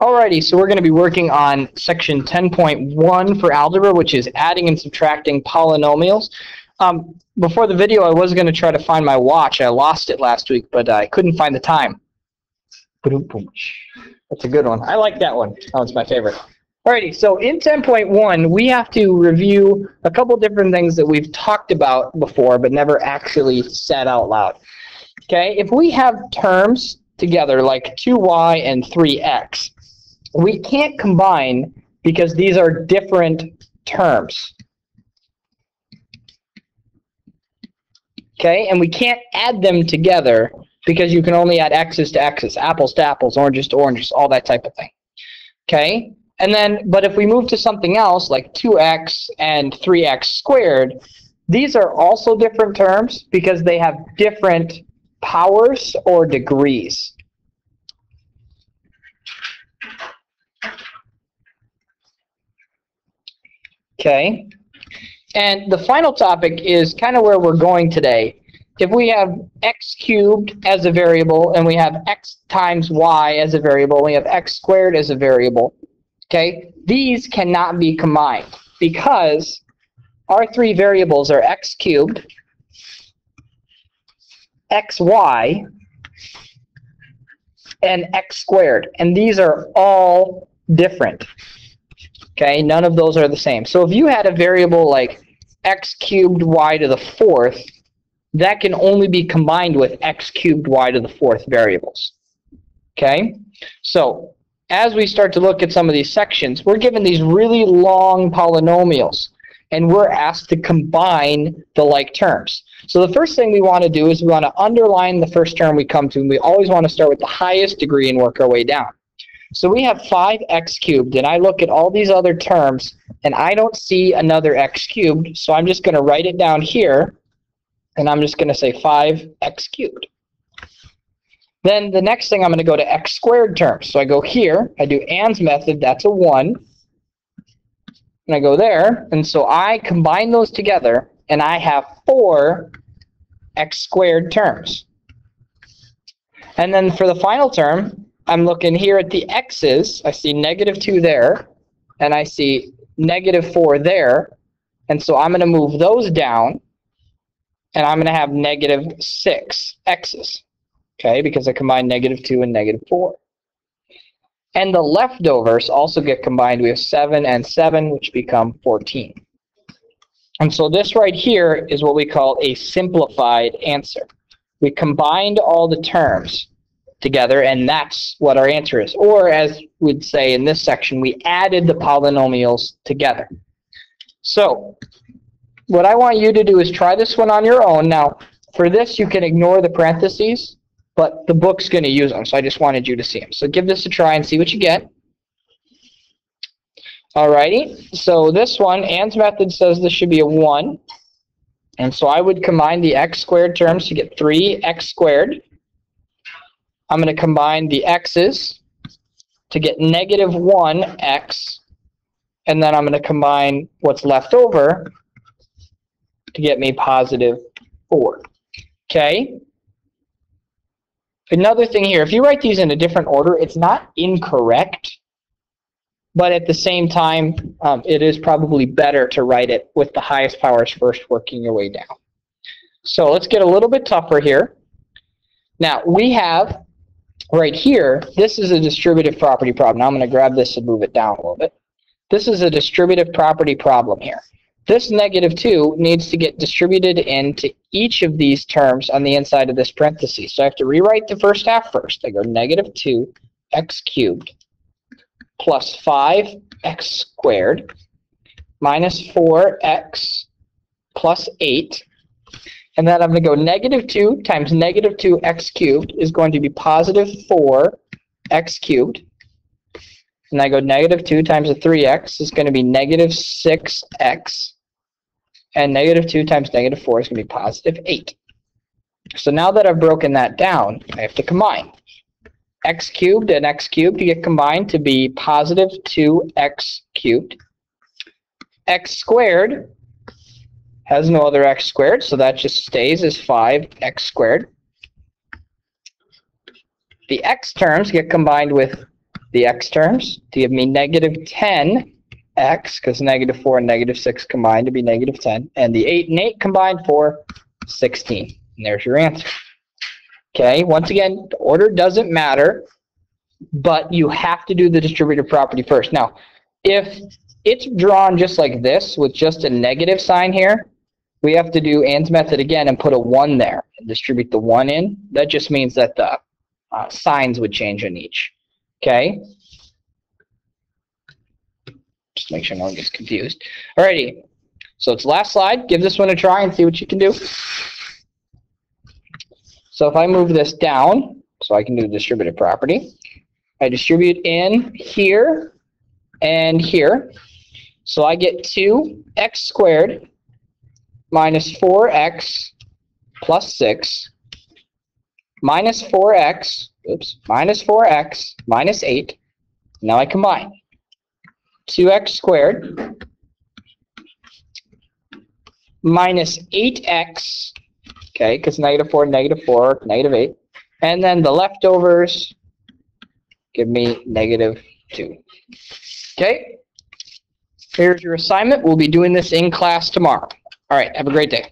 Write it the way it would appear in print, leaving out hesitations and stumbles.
Alrighty, so we're going to be working on section 10.1 for algebra, which is adding and subtracting polynomials. Before the video, I was going to try to find my watch. I lost it last week, but I couldn't find the time. That's a good one. I like that one. That one's my favorite. Alrighty, so in 10.1, we have to review a couple different things that we've talked about before, but never actually said out loud. Okay, if we have terms together like 2y and 3x, we can't combine because these are different terms. Okay, and we can't add them together because you can only add x's to x's, apples to apples, oranges to oranges, all that type of thing. Okay, and then, but if we move to something else like 2x and 3x squared, these are also different terms because they have different powers or degrees. Okay, and the final topic is kind of where we're going today. If we have x cubed as a variable and we have x times y as a variable, we have x squared as a variable, okay, these cannot be combined because our three variables are x cubed, xy, and x squared, and these are all different. Okay, none of those are the same. So if you had a variable like x cubed y to the fourth, that can only be combined with x cubed y to the fourth variables. Okay, so as we start to look at some of these sections, we're given these really long polynomials, and we're asked to combine the like terms. So the first thing we want to do is we want to underline the first term we come to, and we always want to start with the highest degree and work our way down. So we have 5x cubed, and I look at all these other terms, and I don't see another x cubed, so I'm just going to write it down here, and I'm just going to say 5x cubed. Then the next thing, I'm going to go to x squared terms. So I go here, I do and's method, that's a 1, and I go there, and so I combine those together, and I have 4 x squared terms. And then for the final term, I'm looking here at the x's. I see -2 there, and I see -4 there. And so I'm going to move those down, and I'm going to have -6 x's. Okay, because I combined -2 and -4. And the leftovers also get combined. We have 7 and 7, which become 14. And so this right here is what we call a simplified answer. We combined all the terms together, and that's what our answer is. Or as we'd say in this section, we added the polynomials together. So what I want you to do is try this one on your own. Now, for this, you can ignore the parentheses, but the book's going to use them, so I just wanted you to see them. So give this a try and see what you get. Alrighty, so this one, and's method says this should be a 1. And so I would combine the x squared terms to get 3x squared. I'm going to combine the x's to get -1x, and then I'm going to combine what's left over to get me +4. Okay? Another thing here, if you write these in a different order, it's not incorrect, but at the same time, it is probably better to write it with the highest powers first, working your way down. So let's get a little bit tougher here. Now, we have right here, this is a distributive property problem. Now I'm going to grab this and move it down a little bit. This is a distributive property problem here. This -2 needs to get distributed into each of these terms on the inside of this parenthesis. So I have to rewrite the first half first. I go -2x cubed plus 5x squared minus 4x plus 8. And then I'm going to go -2 times -2x cubed is going to be +4x cubed. And I go -2 times a 3x is going to be -6x. And -2 times -4 is going to be +8. So now that I've broken that down, I have to combine. X cubed and x cubed to get combined to be +2x cubed. X squared has no other x squared, so that just stays as 5x squared. The x terms get combined with the x terms to give me negative 10x, because negative 4 and negative 6 combined to be negative 10, and the 8 and 8 combined for 16. And there's your answer. Okay, once again, the order doesn't matter, but you have to do the distributive property first. Now, if it's drawn just like this with just a negative sign here, we have to do Ann's method again and put a 1 there and distribute the 1 in. That just means that the signs would change on each. Okay? Just make sure no one gets confused. Alrighty. So it's the last slide. Give this one a try and see what you can do. So if I move this down, so I can do the distributive property, I distribute in here and here. So I get 2x squared minus 4x plus 6 minus 4x, minus 4x minus 8. Now I combine. 2x squared minus 8x, okay, because negative 4, negative 4, negative 8. And then the leftovers give me negative 2. Okay? Here's your assignment. We'll be doing this in class tomorrow. All right, have a great day.